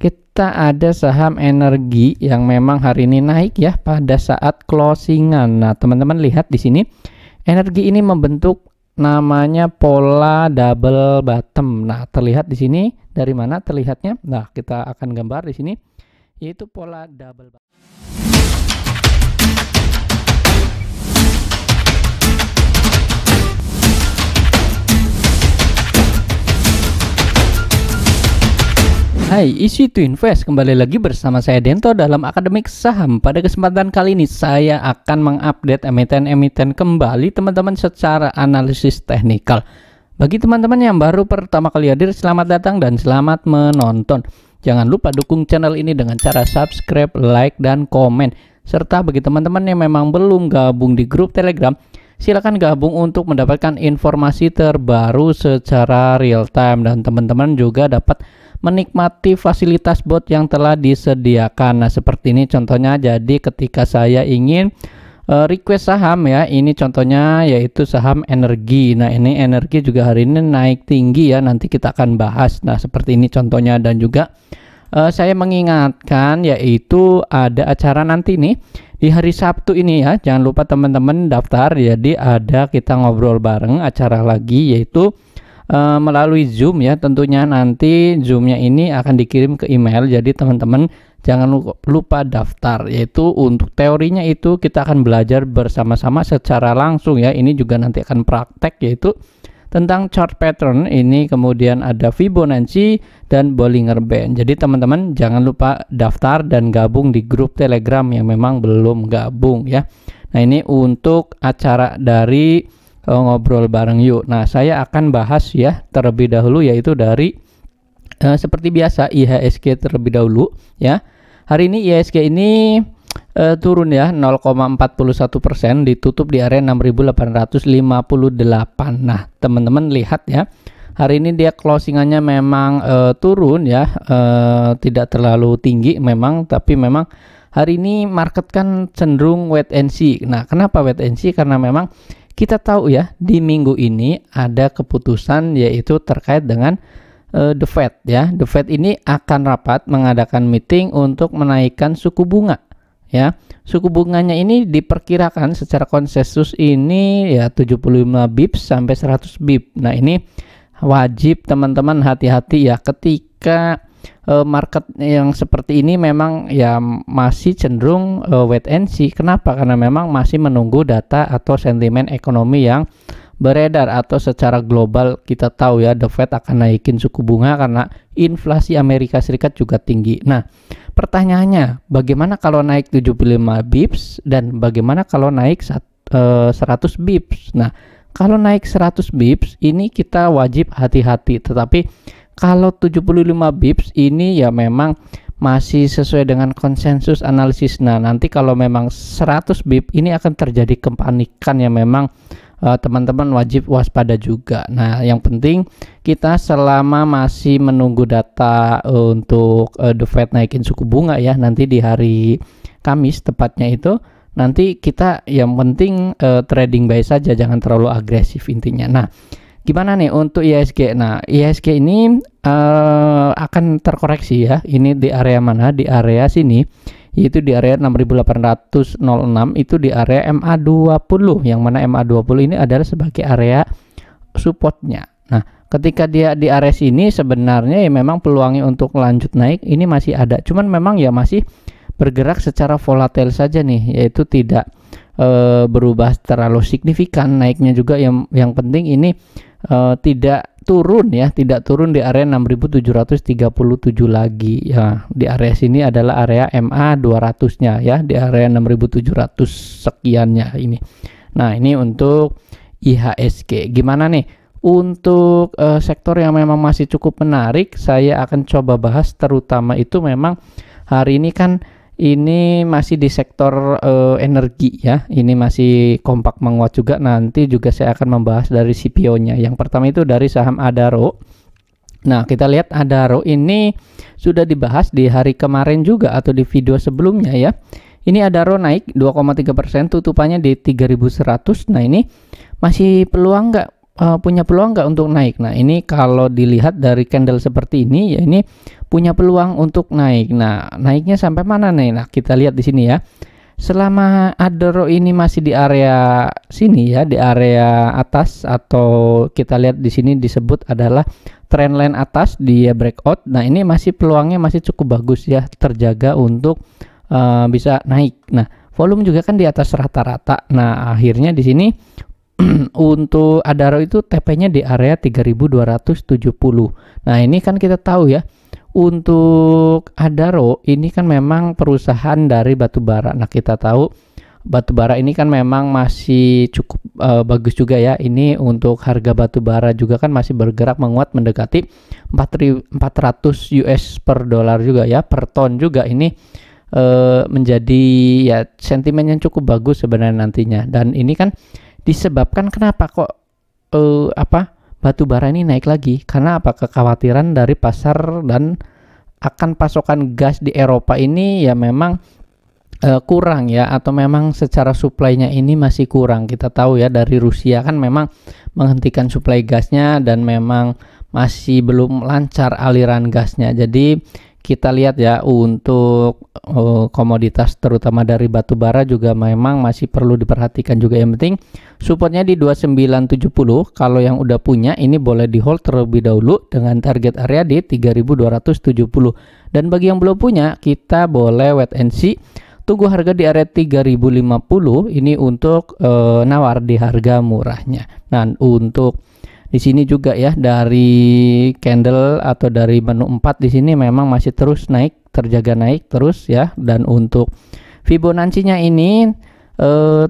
kita ada saham energi yang memang hari ini naik ya pada saat closingan. Nah, teman-teman lihat di sini, energi ini membentuk namanya pola double bottom. Nah, terlihat di sini dari mana terlihatnya? Nah, kita akan gambar di sini, yaitu pola double bottom. Hai, easy to invest, kembali lagi bersama saya Dento dalam Akademik Saham. Pada kesempatan kali ini saya akan mengupdate emiten-emiten kembali teman-teman secara analisis teknikal. Bagi teman-teman yang baru pertama kali hadir, selamat datang dan selamat menonton. Jangan lupa dukung channel ini dengan cara subscribe, like, dan komen. Serta bagi teman-teman yang memang belum gabung di grup Telegram, silakan gabung untuk mendapatkan informasi terbaru secara real time. Dan teman-teman juga dapat menikmati fasilitas bot yang telah disediakan. Nah, seperti ini contohnya. Jadi ketika saya ingin request saham ya, ini contohnya yaitu saham energi. Nah, ini energi juga hari ini naik tinggi ya, nanti kita akan bahas. Nah, seperti ini contohnya. Dan juga saya mengingatkan yaitu ada acara nanti nih di hari Sabtu ini ya, jangan lupa teman-teman daftar. Jadi ada kita ngobrol bareng acara lagi, yaitu melalui Zoom ya. Tentunya nanti Zoomnya ini akan dikirim ke email, jadi teman-teman jangan lupa daftar. Yaitu untuk teorinya itu kita akan belajar bersama-sama secara langsung ya. Ini juga nanti akan praktek, yaitu tentang chart pattern ini, kemudian ada Fibonacci dan Bollinger Band. Jadi teman-teman jangan lupa daftar dan gabung di grup Telegram yang memang belum gabung ya. Nah, ini untuk acara dari ngobrol bareng yuk. Nah, saya akan bahas ya terlebih dahulu, yaitu dari seperti biasa IHSG terlebih dahulu ya. Hari ini IHSG ini turun ya 0,41%, ditutup di area 6.858. Nah, teman-teman lihat ya, hari ini dia closingannya memang turun ya, tidak terlalu tinggi memang, tapi memang hari ini market kan cenderung wait and see. Nah, kenapa wait and see? Karena memang kita tahu ya, di minggu ini ada keputusan yaitu terkait dengan The Fed ya. The Fed ini akan rapat mengadakan meeting untuk menaikkan suku bunga ya. Suku bunganya ini diperkirakan secara konsensus ini ya 75 bips sampai 100 bip. Nah, ini wajib teman-teman hati-hati ya ketika market yang seperti ini memang ya masih cenderung wait and see. Kenapa? Karena memang masih menunggu data atau sentimen ekonomi yang beredar, atau secara global kita tahu ya The Fed akan naikin suku bunga karena inflasi Amerika Serikat juga tinggi. Nah, pertanyaannya bagaimana kalau naik 75 bips dan bagaimana kalau naik 100 bips? Nah, kalau naik 100 bips ini kita wajib hati-hati, tetapi kalau 75 bips ini ya memang masih sesuai dengan konsensus analisis. Nah, nanti kalau memang 100 bip ini akan terjadi kepanikan yang memang teman-teman wajib waspada juga. Nah, yang penting kita selama masih menunggu data untuk The Fed naikin suku bunga ya, nanti di hari Kamis tepatnya itu, nanti kita yang penting trading buy saja, jangan terlalu agresif intinya. Nah, gimana nih untuk IHSG? Nah, IHSG ini akan terkoreksi ya. Ini di area mana? Di area sini, yaitu di area 6.806, itu di area MA20, yang mana MA20 ini adalah sebagai area supportnya. Nah, ketika dia di area sini sebenarnya ya memang peluangnya untuk lanjut naik ini masih ada. Cuman memang ya masih bergerak secara volatil saja nih, yaitu tidak berubah terlalu signifikan naiknya juga. Yang penting ini tidak turun ya, tidak turun di area 6.737 lagi ya. Di area sini adalah area MA 200-nya ya, di area 6.700 sekiannya ini. Nah, ini untuk IHSG. Gimana nih untuk sektor yang memang masih cukup menarik, saya akan coba bahas. Terutama itu memang hari ini kan ini masih di sektor energi ya. Ini masih kompak menguat juga. Nanti juga saya akan membahas dari CPO-nya. Yang pertama itu dari saham Adaro. Nah, kita lihat Adaro ini sudah dibahas di hari kemarin juga atau di video sebelumnya ya. Ini Adaro naik 2,3%, tutupannya di 3.100. Nah, ini masih peluang nggak punya peluang nggak untuk naik? Nah, ini kalau dilihat dari candle seperti ini ya, ini punya peluang untuk naik. Nah, naiknya sampai mana nih? Nah, kita lihat di sini ya. Selama Adaro ini masih di area sini ya, di area atas, atau kita lihat di sini disebut adalah trendline atas, dia breakout. Nah, ini masih peluangnya masih cukup bagus ya, terjaga untuk bisa naik. Nah, volume juga kan di atas rata-rata. Nah, akhirnya di sini untuk Adaro itu TP-nya di area 3270. Nah, ini kan kita tahu ya, untuk Adaro ini kan memang perusahaan dari batubara. Nah, kita tahu batubara ini kan memang masih cukup bagus juga ya. Ini untuk harga batubara juga kan masih bergerak menguat mendekati 400 US per dolar juga ya, per ton juga. Ini menjadi ya sentimen yang cukup bagus sebenarnya nantinya. Dan ini kan disebabkan kenapa kok batubara ini naik lagi, karena apa? Kekhawatiran dari pasar dan akan pasokan gas di Eropa ini ya memang kurang ya, atau memang secara suplainya ini masih kurang. Kita tahu ya dari Rusia kan memang menghentikan suplai gasnya dan memang masih belum lancar aliran gasnya. Jadi kita lihat ya, untuk komoditas terutama dari batubara juga memang masih perlu diperhatikan juga. Yang penting supportnya di 2970. Kalau yang udah punya ini boleh di hold terlebih dahulu dengan target area di 3270. Dan bagi yang belum punya, kita boleh wait and see, tunggu harga di area 3050 ini untuk nawar di harga murahnya. Nah, untuk di sini juga ya, dari candle atau dari menu 4 di sini memang masih terus naik, terjaga naik terus ya. Dan untuk Fibonacci-nya ini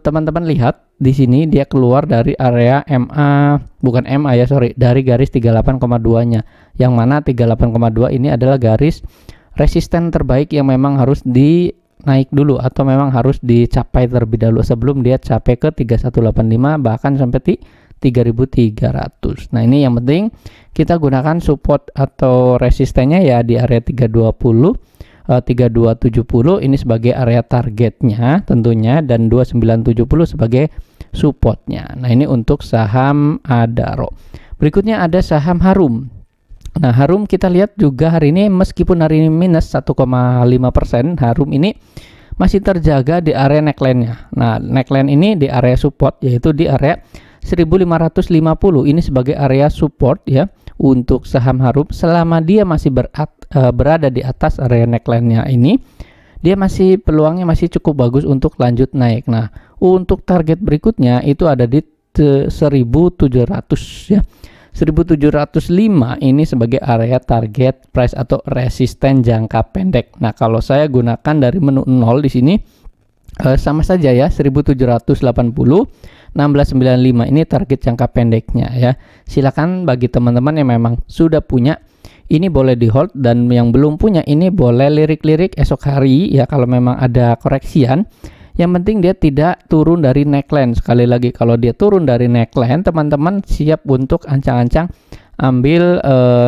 teman-teman lihat di sini dia keluar dari area MA, bukan MA ya, sorry, dari garis 38,2-nya. Yang mana 38,2 ini adalah garis resisten terbaik yang memang harus naik dulu atau memang harus dicapai terlebih dahulu sebelum dia capai ke 3185 bahkan sampai 3300. Nah, ini yang penting kita gunakan support atau resistennya ya di area 3270 ini sebagai area targetnya tentunya, dan 2970 sebagai supportnya. Nah, ini untuk saham Adaro. Berikutnya ada saham Harum. Nah, Harum kita lihat juga hari ini meskipun hari ini minus 1,5%, Harum ini masih terjaga di area neckline-nya. Nah, neckline ini di area support yaitu di area 1550. Ini sebagai area support ya untuk saham Harum. Selama dia masih berada di atas area neckline-nya ini, dia masih peluangnya masih cukup bagus untuk lanjut naik. Nah, untuk target berikutnya itu ada di 1700 ya. 1705 ini sebagai area target price atau resisten jangka pendek. Nah, kalau saya gunakan dari menu 0 di sini sama saja ya, 1780 1695 ini target jangka pendeknya ya. Silakan bagi teman-teman yang memang sudah punya ini boleh di hold, dan yang belum punya ini boleh lirik-lirik esok hari ya kalau memang ada koreksian. Yang penting dia tidak turun dari neckline. Sekali lagi, kalau dia turun dari neckline, teman-teman siap untuk ancang-ancang ambil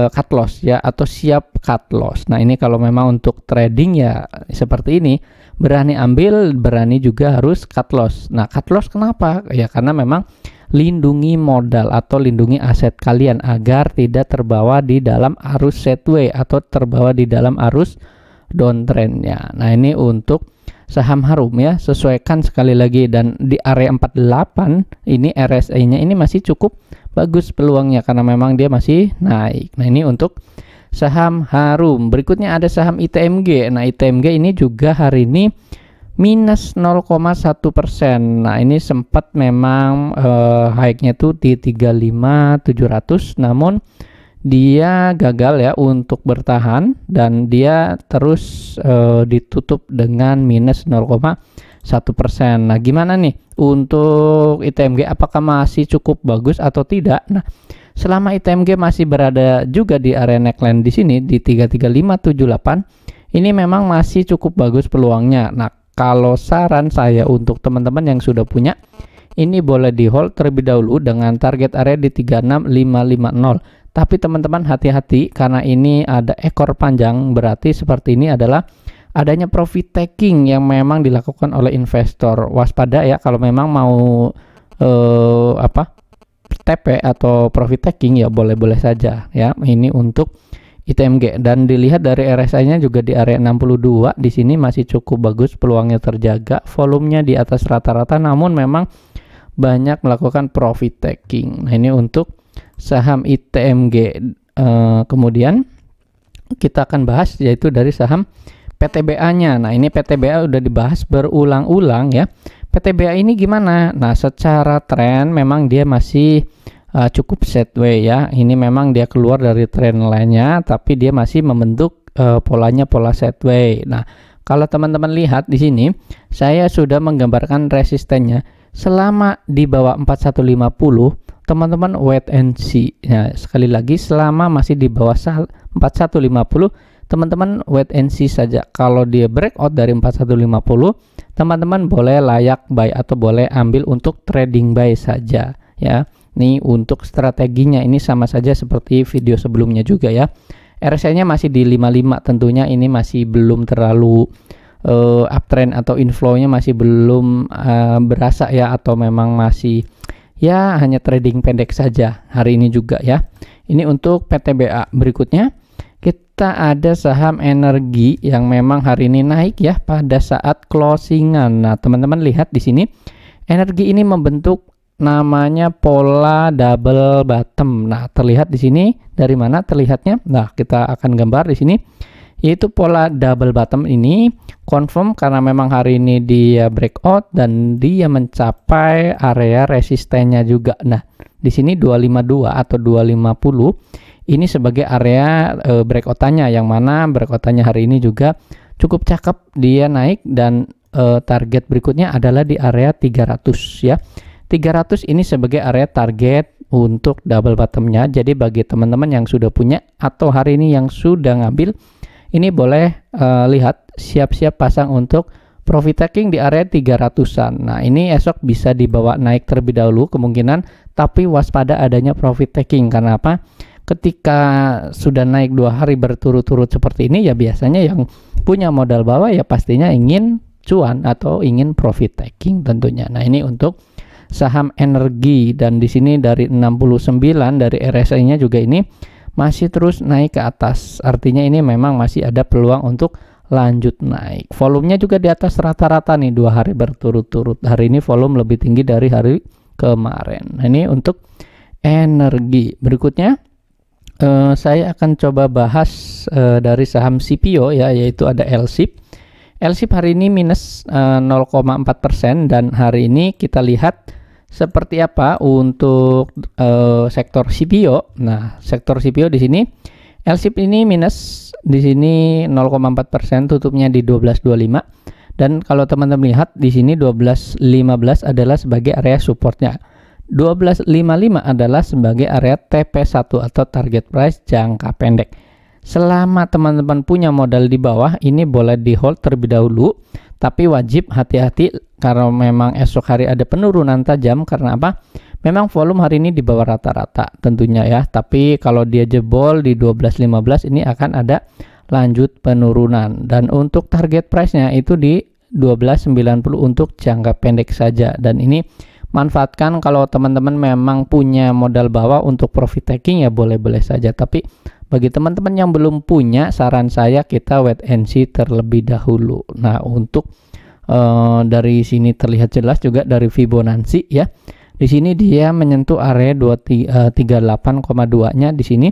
cut loss ya, atau siap cut loss. Nah, ini kalau memang untuk trading ya seperti ini, berani ambil, berani juga harus cut loss. Nah, cut loss kenapa? Ya karena memang lindungi modal atau lindungi aset kalian agar tidak terbawa di dalam arus sideways atau terbawa di dalam arus downtrendnya. Nah, ini untuk saham Harum ya, sesuaikan sekali lagi. Dan di area 48 ini RSI-nya ini masih cukup bagus peluangnya karena memang dia masih naik. Nah, ini untuk saham Harum. Berikutnya ada saham ITMG. Nah, ITMG ini juga hari ini minus 0,1%. Nah, ini sempat memang high-nya tuh di 35.700, namun dia gagal ya untuk bertahan dan dia terus ditutup dengan minus 0,1%. Nah, gimana nih untuk ITMG, apakah masih cukup bagus atau tidak? Nah, selama ITMG masih berada juga di area neckline di sini di 33578, ini memang masih cukup bagus peluangnya. Nah, kalau saran saya untuk teman-teman yang sudah punya, ini boleh di hold terlebih dahulu dengan target area di 36550. Tapi teman-teman hati-hati karena ini ada ekor panjang, berarti seperti ini adalah adanya profit taking yang memang dilakukan oleh investor. Waspada ya kalau memang mau TP atau profit taking ya boleh-boleh saja ya. Ini untuk ITMG, dan dilihat dari RSI-nya juga di area 62 di sini masih cukup bagus, peluangnya terjaga, volumenya di atas rata-rata, namun memang banyak melakukan profit taking. Nah, ini untuk saham ITMG. Kemudian kita akan bahas yaitu dari saham PTBA-nya. Nah, ini PTBA udah dibahas berulang-ulang ya. PTBA ini gimana? Nah, secara tren memang dia masih cukup sideways ya. Ini memang dia keluar dari tren lainnya, tapi dia masih membentuk polanya pola sideways. Nah, kalau teman-teman lihat di sini, saya sudah menggambarkan resistennya. Selama di bawah 4150, teman-teman wait and see. Ya, sekali lagi selama masih di bawah 4150, teman-teman wait and see saja. Kalau dia breakout dari 4150, teman-teman boleh layak buy atau boleh ambil untuk trading buy saja ya. Nih untuk strateginya ini sama saja seperti video sebelumnya juga ya. RSI-nya masih di 55, tentunya ini masih belum terlalu uptrend atau inflow-nya masih belum berasa ya, atau memang masih ya hanya trading pendek saja hari ini juga ya. Ini untuk PTBA. Berikutnya kita ada saham energi yang memang hari ini naik ya pada saat closingan. Nah, teman-teman lihat di sini energi ini membentuk namanya pola double bottom. Nah, terlihat di sini dari mana terlihatnya? Nah, kita akan gambar di sini yaitu pola double bottom ini confirm karena memang hari ini dia breakout dan dia mencapai area resistennya juga. Nah, di sini 252 atau 250 ini sebagai area breakoutannya, yang mana breakoutannya hari ini juga cukup cakep, dia naik dan target berikutnya adalah di area 300 ya. 300 ini sebagai area target untuk double bottomnya. Jadi bagi teman-teman yang sudah punya atau hari ini yang sudah ngambil, ini boleh lihat siap-siap pasang untuk profit taking di area 300-an. Nah, ini esok bisa dibawa naik terlebih dahulu kemungkinan, tapi waspada adanya profit taking. Karena apa? Ketika sudah naik 2 hari berturut-turut seperti ini ya biasanya yang punya modal bawah ya pastinya ingin cuan atau ingin profit taking tentunya. Nah, ini untuk saham energi, dan di sini dari 69 dari RSI-nya juga ini masih terus naik ke atas. Artinya ini memang masih ada peluang untuk lanjut naik. Volumenya juga di atas rata-rata nih 2 hari berturut-turut. Hari ini volume lebih tinggi dari hari kemarin. Nah, ini untuk energi. Berikutnya saya akan coba bahas dari saham CPO ya, yaitu ada LSIP. LSIP hari ini minus 0,4% dan hari ini kita lihat seperti apa untuk sektor CPO. Nah, sektor CPO di sini LSIP ini minus di sini 0,4%, tutupnya di 12.25. Dan kalau teman-teman lihat di sini 12.15 adalah sebagai area supportnya. 12.55 adalah sebagai area TP1 atau target price jangka pendek. Selama teman-teman punya modal di bawah, ini boleh di hold terlebih dahulu, tapi wajib hati-hati karena memang esok hari ada penurunan tajam. Karena apa? Memang volume hari ini di bawah rata-rata tentunya ya, tapi kalau dia jebol di 12.15 ini akan ada lanjut penurunan. Dan untuk target price-nya itu di 12.90 untuk jangka pendek saja. Dan ini manfaatkan kalau teman-teman memang punya modal bawah untuk profit taking ya boleh-boleh saja. Tapi bagi teman-teman yang belum punya, saran saya kita wait and see terlebih dahulu. Nah, untuk dari sini terlihat jelas juga dari Fibonacci ya. Di sini dia menyentuh area 38,2-nya. Di sini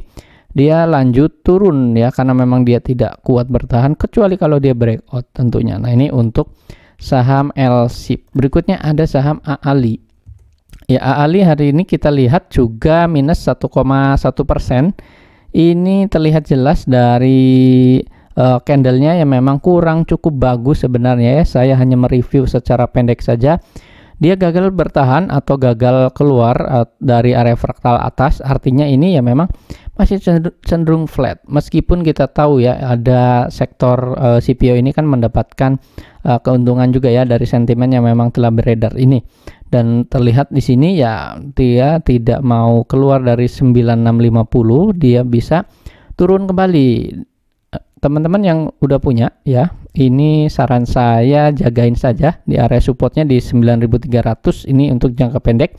dia lanjut turun ya, karena memang dia tidak kuat bertahan kecuali kalau dia breakout tentunya. Nah, ini untuk saham LSIP. Berikutnya ada saham AALI. Ya, AALI hari ini kita lihat juga minus 1,1%. Ini terlihat jelas dari candlenya yang memang kurang cukup bagus sebenarnya ya. Saya hanya mereview secara pendek saja. Dia gagal bertahan atau gagal keluar dari area fraktal atas. Artinya ini ya memang masih cenderung flat. Meskipun kita tahu ya ada sektor CPO ini kan mendapatkan keuntungan juga ya dari sentimen yang memang telah beredar ini. Dan terlihat di sini ya dia tidak mau keluar dari 9650, dia bisa turun kembali. Teman-teman yang udah punya ya, ini saran saya jagain saja di area supportnya di 9300 ini untuk jangka pendek.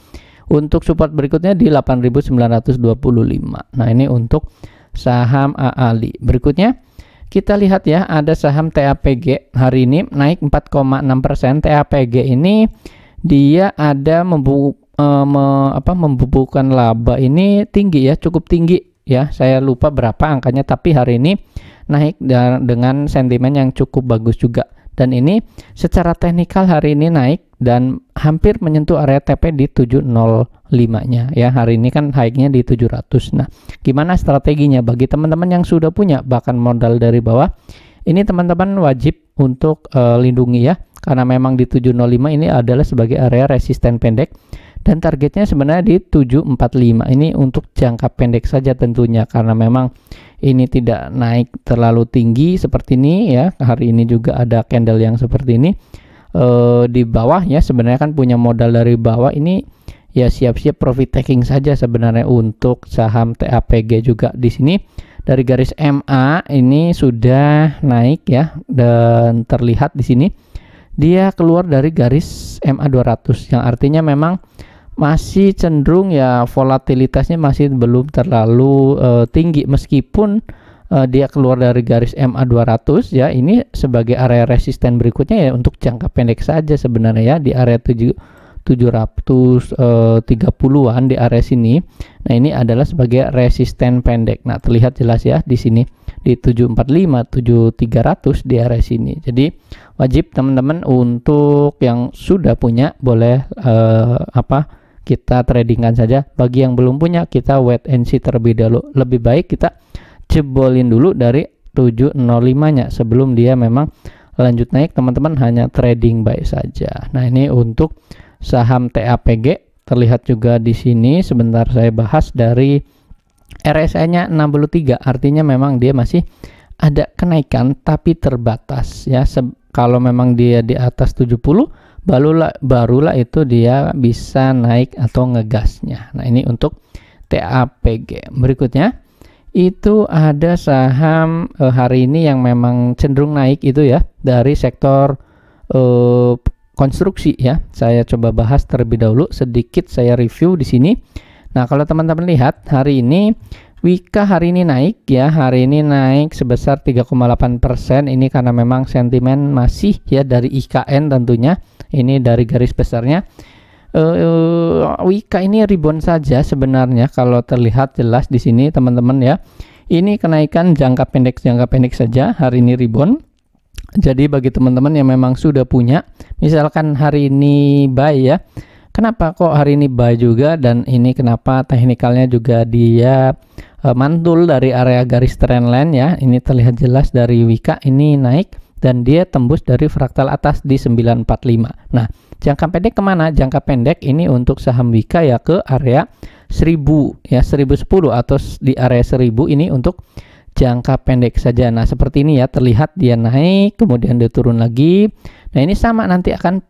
Untuk support berikutnya di 8.925. Nah, ini untuk saham AALI. Berikutnya kita lihat ya, ada saham TAPG hari ini naik 4,6%. TAPG ini dia ada membubuhkan laba ini tinggi ya, cukup tinggi ya. Saya lupa berapa angkanya, tapi hari ini naik dengan sentimen yang cukup bagus juga. Dan ini secara teknikal hari ini naik dan hampir menyentuh area TP di 705-nya ya. Hari ini kan high-nya di 700. Nah, gimana strateginya bagi teman-teman yang sudah punya bahkan modal dari bawah? Ini teman-teman wajib untuk lindungi ya, karena memang di 705 ini adalah sebagai area resisten pendek dan targetnya sebenarnya di 745. Ini untuk jangka pendek saja tentunya, karena memang ini tidak naik terlalu tinggi seperti ini ya. Hari ini juga ada candle yang seperti ini di bawah ya. Sebenarnya kan punya modal dari bawah, ini ya siap-siap profit taking saja sebenarnya untuk saham TAPG juga. Di sini dari garis MA ini sudah naik ya, dan terlihat di sini dia keluar dari garis MA 200 yang artinya memang masih cenderung ya, volatilitasnya masih belum terlalu tinggi meskipun dia keluar dari garis MA 200 ya. Ini sebagai area resisten berikutnya ya untuk jangka pendek saja sebenarnya ya, di area 730-an di area sini. Nah, ini adalah sebagai resisten pendek. Nah, terlihat jelas ya di sini di 745, 7300 di area sini. Jadi wajib teman-teman untuk yang sudah punya boleh kita tradingkan saja. Bagi yang belum punya, kita wait and see terlebih dahulu. Lebih baik kita jebolin dulu dari 705-nya sebelum dia memang lanjut naik. Teman-teman hanya trading buy saja. Nah, ini untuk saham TAPG. Terlihat juga di sini, sebentar saya bahas dari RSI-nya 63. Artinya memang dia masih ada kenaikan tapi terbatas ya. Kalau memang dia di atas 70, barulah itu dia bisa naik atau ngegasnya. Nah, ini untuk TAPG. Berikutnya itu ada saham hari ini yang memang cenderung naik itu ya, dari sektor konstruksi ya. Saya coba bahas terlebih dahulu, sedikit saya review di sini. Nah, kalau teman-teman lihat hari ini Wika hari ini naik ya, hari ini naik sebesar 3,8%. Ini karena memang sentimen masih ya dari IKN tentunya. Ini dari garis besarnya Wika ini rebound saja sebenarnya kalau terlihat jelas di sini teman-teman ya. Ini kenaikan jangka pendek saja, hari ini rebound. Jadi bagi teman-teman yang memang sudah punya, misalkan hari ini buy ya. Kenapa kok hari ini buy juga, dan ini kenapa teknikalnya juga dia mantul dari area garis trendline ya. Ini terlihat jelas dari Wika ini naik dan dia tembus dari fraktal atas di 945. Nah, jangka pendek kemana? Jangka pendek ini untuk saham Wika ya ke area 1000 ya, 1010 atau di area 1000 ini untuk jangka pendek saja. Nah, seperti ini ya, terlihat dia naik kemudian dia turun lagi. Nah, ini sama nanti akan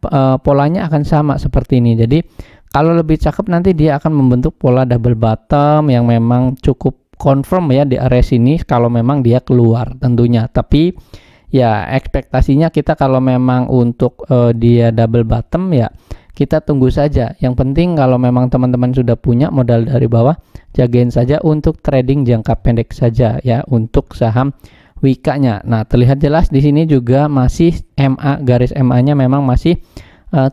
polanya akan sama seperti ini. Jadi kalau lebih cakep nanti dia akan membentuk pola double bottom yang memang cukup confirm ya di area sini kalau memang dia keluar tentunya. Tapi ya ekspektasinya kita kalau memang untuk dia double bottom ya kita tunggu saja. Yang penting kalau memang teman-teman sudah punya modal dari bawah, jagain saja untuk trading jangka pendek saja ya untuk saham Wika-nya. Nah, terlihat jelas di sini juga masih MA, garis MA-nya memang masih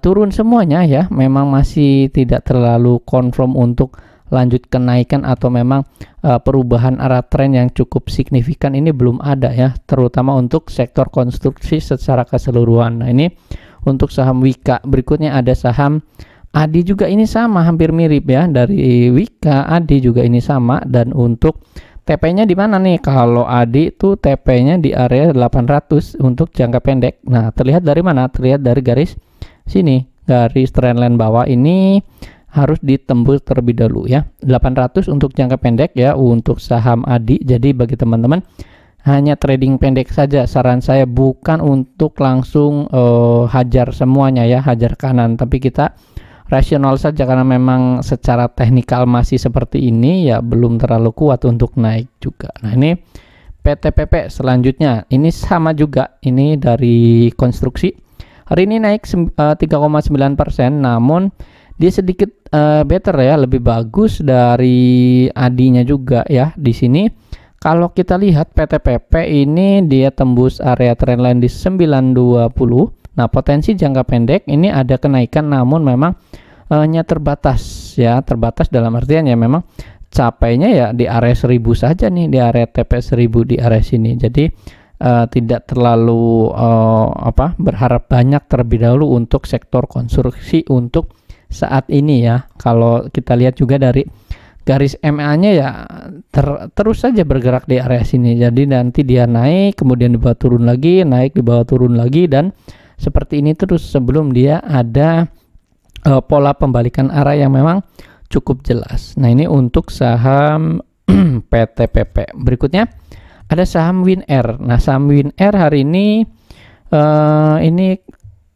turun semuanya ya. Memang masih tidak terlalu confirm untuk lanjut kenaikan atau memang perubahan arah tren yang cukup signifikan ini belum ada ya, terutama untuk sektor konstruksi secara keseluruhan. Nah, ini untuk saham Wika. Berikutnya ada saham ADI juga, ini sama hampir mirip ya, dari Wika ADI juga ini sama. Dan untuk TP-nya di mana nih? Kalau ADI itu TP-nya di area 800 untuk jangka pendek. Nah, terlihat dari mana? Terlihat dari garis sini, garis trendline bawah ini harus ditembus terlebih dahulu ya. 800 untuk jangka pendek ya untuk saham ADI. Jadi bagi teman-teman hanya trading pendek saja, saran saya bukan untuk langsung hajar semuanya ya, hajar kanan, tapi kita rasional saja karena memang secara teknikal masih seperti ini ya, belum terlalu kuat untuk naik juga. Nah, ini PTPP selanjutnya, ini sama juga, ini dari konstruksi. Hari ini naik 3,9%, namun dia sedikit better ya, lebih bagus dari ADI-nya juga ya. Di sini kalau kita lihat PTPP ini dia tembus area trendline di 920. Nah, potensi jangka pendek ini ada kenaikan, namun memang hanya terbatas ya, terbatas dalam artian ya memang capainya ya di area 1000 saja nih, di area TP 1000 di area sini. Jadi tidak terlalu berharap banyak terlebih dahulu untuk sektor konstruksi untuk saat ini ya. Kalau kita lihat juga dari garis MA-nya ya terus saja bergerak di area sini. Jadi nanti dia naik, kemudian di bawah turun lagi, naik di bawah turun lagi, dan seperti ini terus sebelum dia ada pola pembalikan arah yang memang cukup jelas. Nah, ini untuk saham PTPP. Berikutnya ada saham WinR. Nah, saham WinR hari ini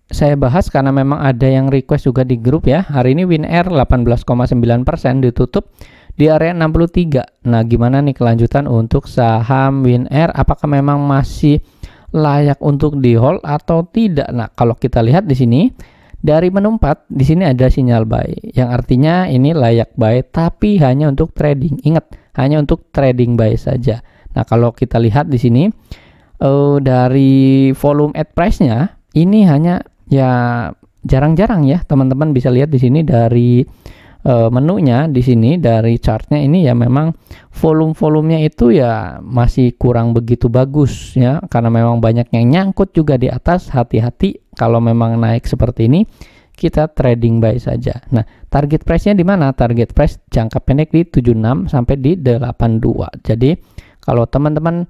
saya bahas karena memang ada yang request juga di grup ya. Hari ini WinR 18,9% ditutup di area 63. Nah, gimana nih kelanjutan untuk saham WinR? Apakah memang masih layak untuk di hold atau tidak? Nah, kalau kita lihat di sini dari menu 4 di sini ada sinyal buy, yang artinya ini layak buy tapi hanya untuk trading. Ingat, hanya untuk trading buy saja. Nah, kalau kita lihat di sini dari volume at price-nya ini hanya ya jarang-jarang ya, teman-teman bisa lihat di sini dari menunya di sini, dari chartnya ini ya memang volumenya itu ya masih kurang begitu bagus ya, karena memang banyak yang nyangkut juga di atas. Hati-hati kalau memang naik seperti ini, kita trading buy saja. Nah, target price-nya di mana? Target price jangka pendek di 76 sampai di 82. Jadi kalau teman-teman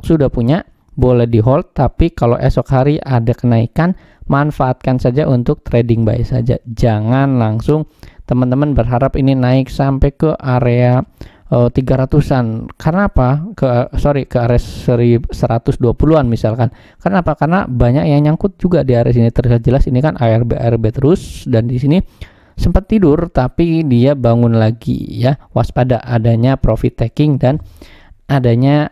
sudah punya, boleh di hold, tapi kalau esok hari ada kenaikan, manfaatkan saja untuk trading buy saja. Jangan langsung teman-teman berharap ini naik sampai ke area 300-an. Karena apa? Ke area 120-an misalkan. Karena apa? Karena banyak yang nyangkut juga di area sini. Terlihat jelas ini kan ARB terus, dan di sini sempat tidur tapi dia bangun lagi ya. Waspada adanya profit taking dan adanya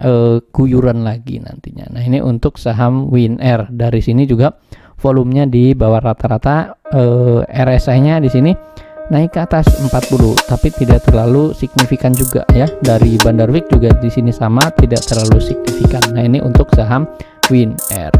guyuran lagi nantinya. Nah, ini untuk saham WinR. Dari sini juga volumenya di bawah rata-rata, RSI-nya di sini naik ke atas 40, tapi tidak terlalu signifikan juga ya. Dari Bandar Week juga di sini sama, tidak terlalu signifikan. Nah, ini untuk saham WinR.